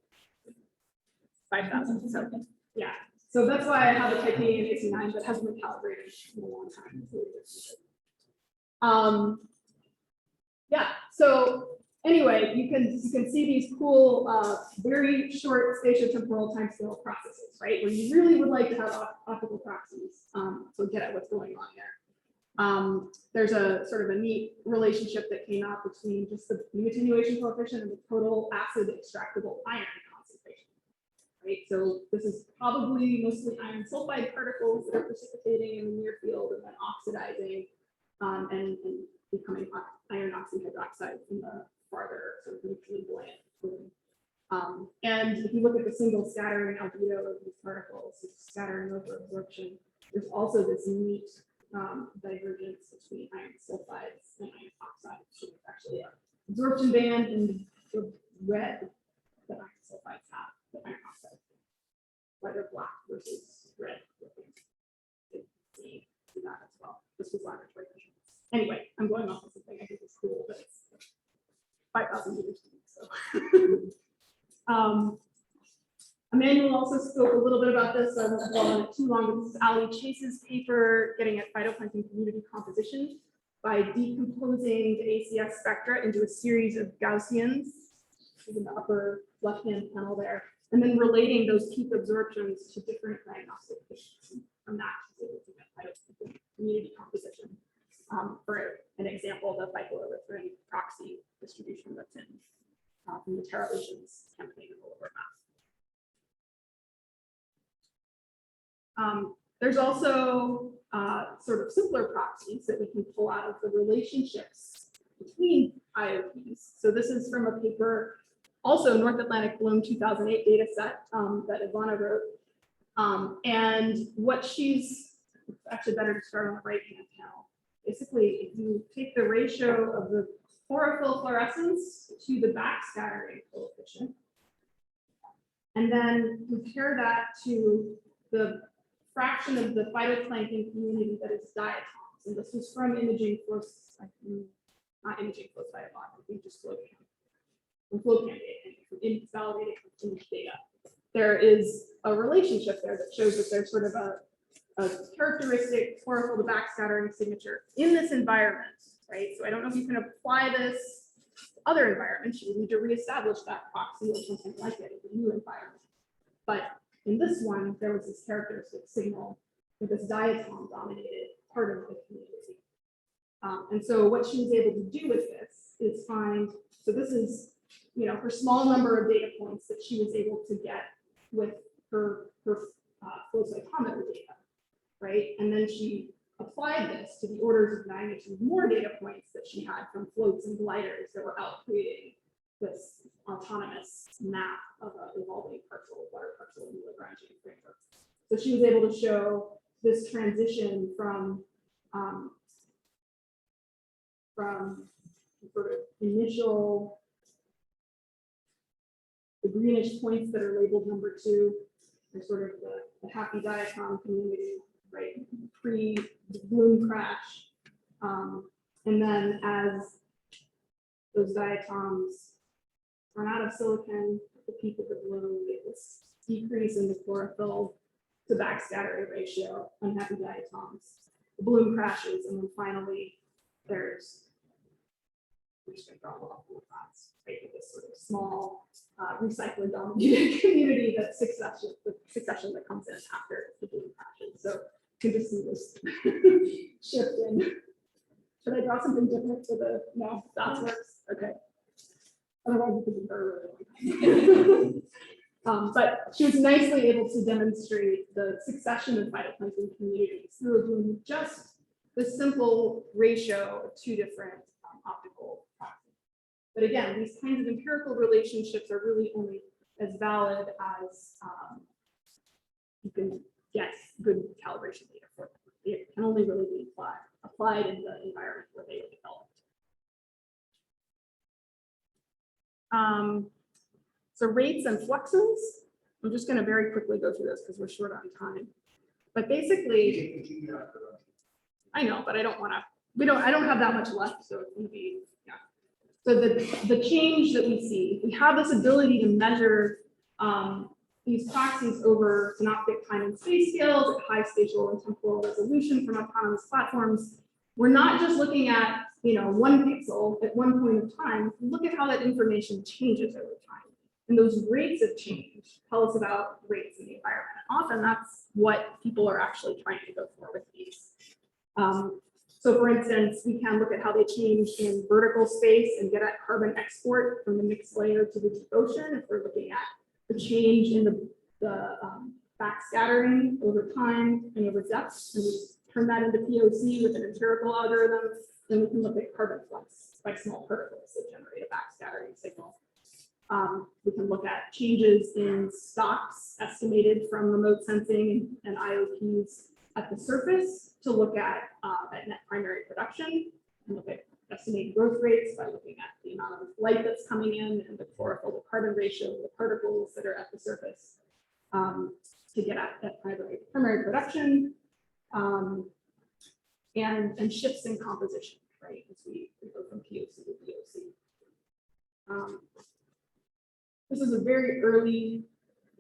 5,000. So yeah. So that's why I have a titanium AC9 that hasn't been calibrated in a long time. Yeah. So anyway, you can see these cool, very short spatiotemporal timescale processes, right? Where you really would like to have optical proxies to get at what's going on there. There's a sort of a neat relationship that came out between just the attenuation coefficient and the total acid extractable iron concentration. Right, so this is probably mostly iron sulfide particles that are precipitating in the near field and then oxidizing and becoming iron oxyhydroxide in the farther sort of neutrally buoyant fluid. And if you look at the single scattering albedo of these particles, scattering over absorption, there's also this neat divergence between iron sulfides and iron oxides. So it's actually an absorption band in the red that iron sulfides have, the iron oxides. Whether black versus red. See that as well. This was laboratory measurements. Anyway, I'm going off of something I think is cool, but it's 5,000 meters deep. So, Emmanuel also spoke a little bit about this. I won't go on it too long, but this is Ali Chase's paper getting at phytoplankton community composition by decomposing the ACS spectra into a series of Gaussians in the upper left-hand panel there, and then relating those peak absorptions to different diagnostic patients. From that, she's able to get phytoplankton community composition. For an example, the phycoerythrin proxy distribution that's in from the Terra Oceans campaign in the lower map. There's also sort of simpler proxies that we can pull out of the relationships between IOPs. So this is from a paper, also North Atlantic Bloom 2008 data set that Ivana wrote. And what she's, it's actually better to start on the right hand panel. Basically, if you take the ratio of the chlorophyll fluorescence to the backscattering coefficient, and then compare that to the fraction of the phytoplankton community that is diatoms. And this was from imaging flow, not imaging flow cytobot, I think just flow cam. From flow cam data, from invalidated image data. There is a relationship there that shows that there's sort of a characteristic chlorophyll to backscattering signature in this environment, right? So I don't know if you can apply this to other environments. You would need to reestablish that proxy or something like it in a new environment. But in this one, there was this characteristic signal with this diatom dominated part of the community. And so what she was able to do with this is find, so this is, you know, her small number of data points that she was able to get with her flow cytometer data, right? And then she applied this to the orders of magnitude more data points that she had from floats and gliders that were out creating this autonomous map of an evolving partial water partial in the Lagrangian framework. So she was able to show this transition from sort of initial, the greenish points that are labeled number 2, are sort of the happy diatom community, right? Pre the bloom crash. And then as those diatoms run out of silicon at the peak of the bloom, we get this decrease in the chlorophyll to backscattering ratio, unhappy diatoms. The bloom crashes, and then finally there's, we're just going to draw a lot of dots, right? With this sort of small recycler dominated community that the succession that comes in after the bloom crashes. So you can just see this shift in. Should I draw something different for the, no, dots works? Okay. Otherwise, we could be very but she was nicely able to demonstrate the succession of phytoplankton communities through just the simple ratio of 2 different But again, these kinds of empirical relationships are really only as valid as you can get good calibration data for them. It can only really be applied in the environment where they were developed. So rates and fluxes, I'm just going to very quickly go through this because we're short on time. But basically, I know, but I don't want to, I don't have that much left, so it's going to be, yeah. So the change that we see, we have this ability to measure these proxies over synoptic time and space scales at high spatial and temporal resolution from autonomous platforms. We're not just looking at, one pixel at one point of time. Look at how that information changes over time. And those rates of change tell us about rates in the environment. Often that's what people are actually trying to go for with these. So for instance, we can look at how they change in vertical space and get at carbon export from the mixed layer to the deep ocean. If we're looking at the change in the backscattering over time and over depth, and we turn that into POC with an empirical algorithm, then we can look at carbon flux by small particles that generate a backscattering signal. We can look at changes in stocks estimated from remote sensing and IOPs at the surface to look at net primary production, and look at estimated growth rates by looking at the amount of light that's coming in and the chlorophyll to carbon ratio of the particles that are at the surface to get at that primary production and shifts in composition, right, as we go from POC to POC. This is a very early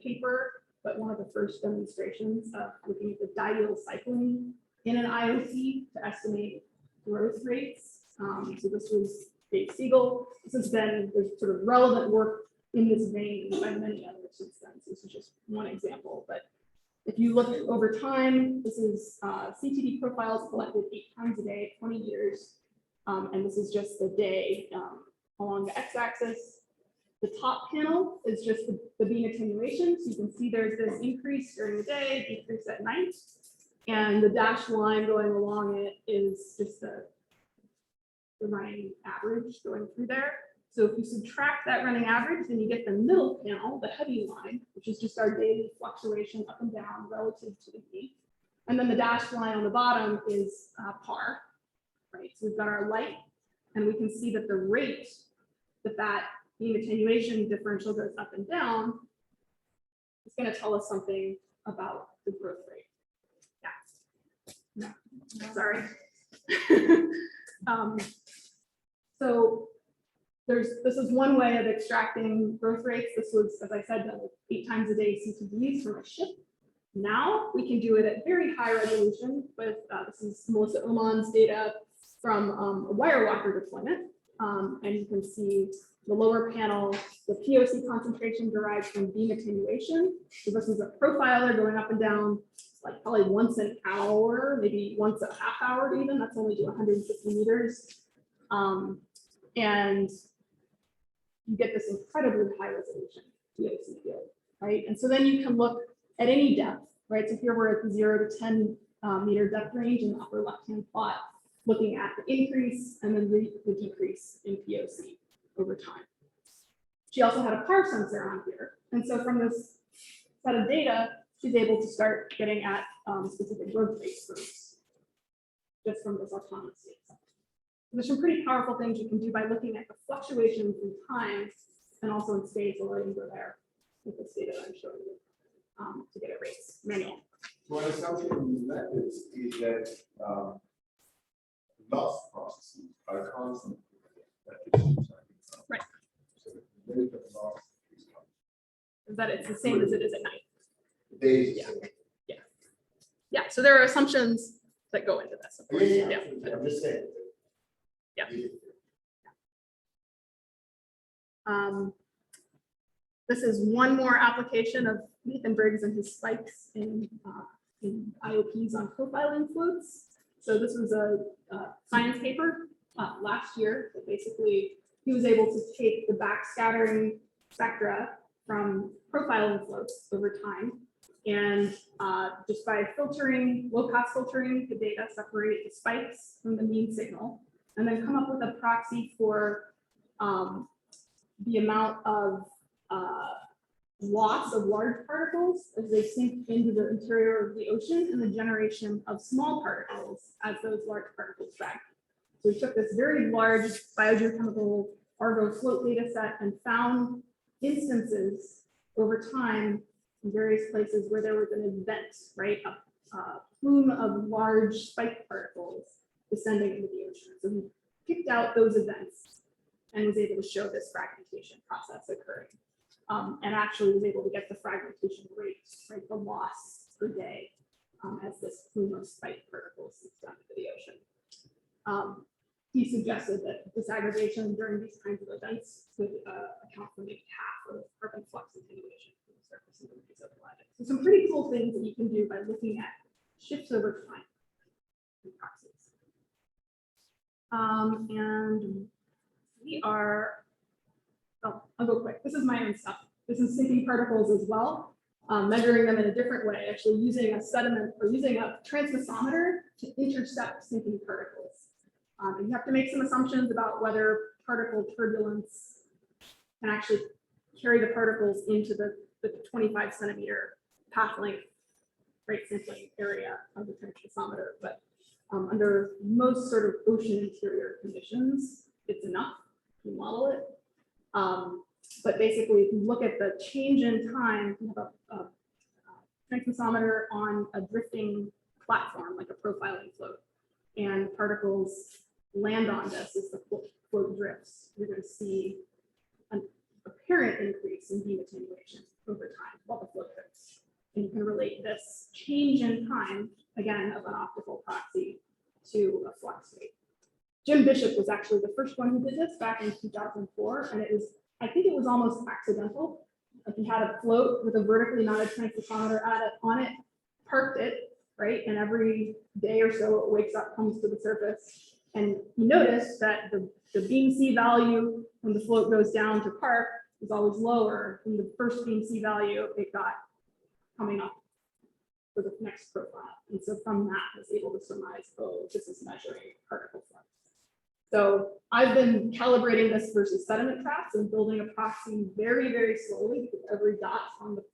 paper, but one of the first demonstrations of looking at the diel cycling in an IOC to estimate growth rates. So this was Dave Siegel. There's sort of relevant work in this vein by many others since then. So this is just one example, but if you look over time, this is CTD profiles collected 8 times a day, 20 years. And this is just the day along the x-axis. The top panel is just the beam attenuation. So you can see there's this increase during the day, decrease at night. And the dashed line going along it is just the running average going through there. So if you subtract that running average, then you get the middle panel, the heavy line, which is just our daily fluctuation up and down relative to the peak. And then the dashed line on the bottom is par, right? So we've got our light, and we can see that the rate that beam attenuation differential goes up and down is going to tell us something about the growth rate. Yeah. No, sorry. So this is one way of extracting growth rates. This was, as I said, done with 8 times a day CTDs from a ship. Now we can do it at very high resolution with, this is Melissa Oman's data from a wire walker deployment. And you can see the lower panel, the POC concentration derived from beam attenuation. So this is a profiler going up and down, like probably once an hour, maybe once a half hour even. That's only to 150 meters. And you get this incredibly high resolution POC field, right? And so then you can look at any depth, right? So here we're at the 0 to 10 meter depth range in the upper left-hand plot, looking at the increase and then the decrease in POC over time. She also had a par sensor on here. And so from this set of data, she's able to start getting at specific growth rate groups just from this autonomous data set. There's some pretty powerful things you can do by looking at the fluctuations in time and also in space. I'll let you go there with this data that I'm showing you to get at rates manual.
One assumption in that is that loss processes are constant.
Right.
So the rate of loss is constant.
Is that it's the same as it is at night.
Days.
Yeah, so there are assumptions that go into this. Of course.
Yeah. I'm just saying.
Yeah. This is one more application of Nathan Briggs and his spikes in IOPs on profiling floats. So this was a science paper last year that basically he was able to take the backscattering spectra from profiling floats over time. And just by filtering, low-pass filtering the data, separate the spikes from the mean signal, and then come up with a proxy for the amount of loss of large particles as they sink into the interior of the ocean and the generation of small particles as those large particles fragment. So we took this very large biogeochemical Argo float data set and found instances over time in various places where there was an event, right? A plume of large spiked particles descending into the ocean. So we picked out those events and was able to show this fragmentation process occurring. And actually was able to get the fragmentation rate, right, the loss per day as this plume of spiked particles sinks down into the ocean. He suggested that disaggregation during these kinds of events could account for maybe half of carbon flux attenuation from the surface of the mesoplanet. So some pretty cool things that you can do by looking at shifts over time in proxies. And we are, oh, I'll go quick. This is my own stuff. This is sinking particles as well, measuring them in a different way, actually using a sediment or using a transmissometer to intercept sinking particles. And you have to make some assumptions about whether particle turbulence can actually carry the particles into the 25 centimeter path length rate sampling area of the transmissometer. But under most sort of ocean interior conditions, it's enough to model it. But basically, if you look at the change in time, you have a transmissometer on a drifting platform, like a profiling float, and particles land on this as the float drifts. You're going to see an apparent increase in beam attenuation over time while the float drifts. And you can relate this change in time, again, of an optical proxy to a flux rate. Jim Bishop was actually the first one who did this back in 2004, and it was, I think it was almost accidental. Like he had a float with a vertically mounted transmissometer on it, parked it, right? And every day or so it wakes up, comes to the surface. And you notice that the beam C value when the float goes down to park is always lower than the first beam C value it got coming up for the next profile. And so from that, I was able to surmise, oh, this is measuring particle flux. So I've been calibrating this versus sediment traps and building a proxy very, very slowly because every dot on the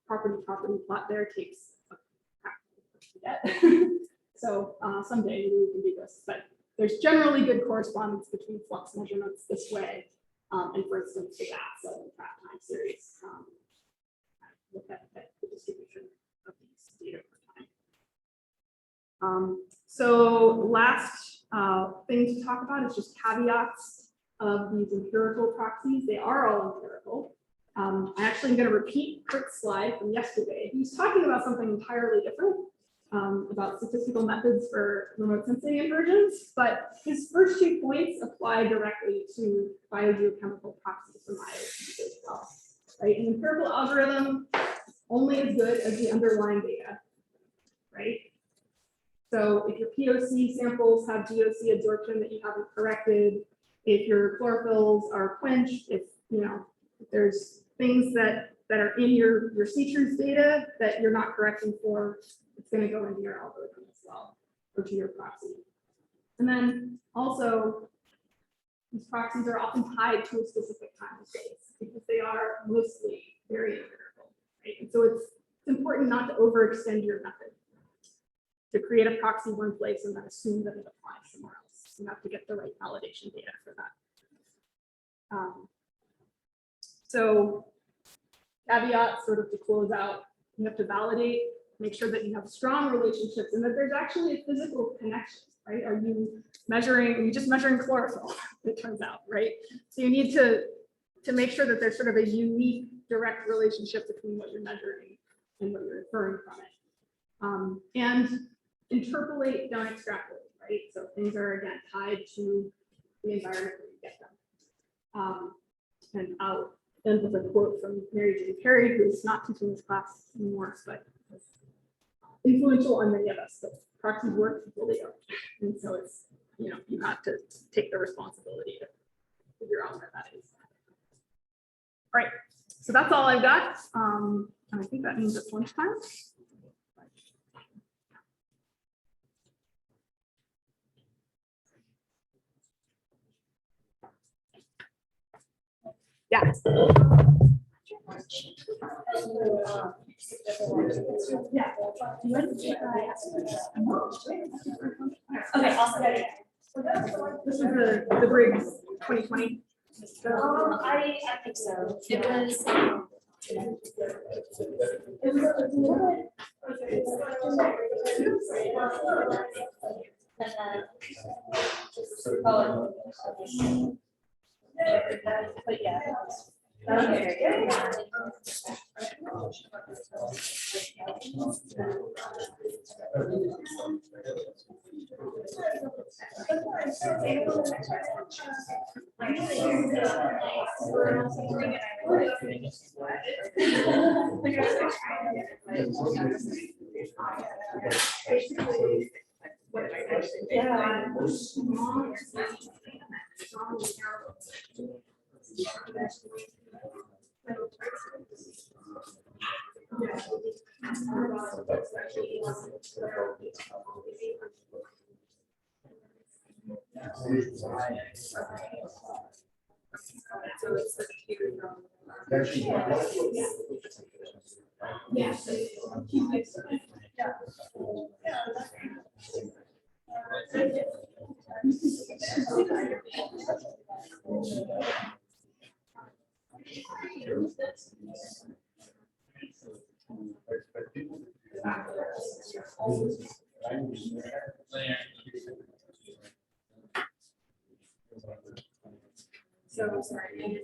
property plot there takes a to get. So someday maybe we can do this, but there's generally good correspondence between flux measurements this way. And for instance, the that sediment trap time series, look at the distribution of these data over time. So last thing to talk about is just caveats of these empirical proxies. They are all empirical. I actually am going to repeat Kurt's slide from yesterday. He was talking about something entirely different, about statistical methods for remote sensing inversions, but his first 2 points apply directly to biogeochemical proxies for biology as well. Right? An empirical algorithm is only as good as the underlying data, right? So if your POC samples have GOC absorption that you haven't corrected, if your chlorophylls are quenched, if there's things that are in your C-truth data that you're not correcting for, it's going to go into your algorithm as well, or to your proxy. And then also, these proxies are often tied to a specific time and space because they are mostly very empirical, right? And so it's important not to overextend your method. To create a proxy one place and then assume that it applies somewhere else. You have to get the right validation data for that. So caveat sort of to close out, you have to validate, make sure that you have strong relationships and that there's actually a physical connection, right? Are you just measuring chlorophyll, it turns out, right? So you need to make sure that there's sort of a unique direct relationship between what you're measuring and what you're inferring from it. And interpolate, don't extrapolate, right? So things are again tied to the environment where you get them. And I'll end with a quote from Mary Jane Perry, who's not teaching this class anymore, but was influential on many of us. But proxies work until they don't, and so it's you have to take the responsibility to figure out where that is. All right, so that's all I've got. And I think that means it's lunchtime. Yeah.
Okay, awesome.
This is the Briggs 2020.
I think so. It was. But yeah. So sorry.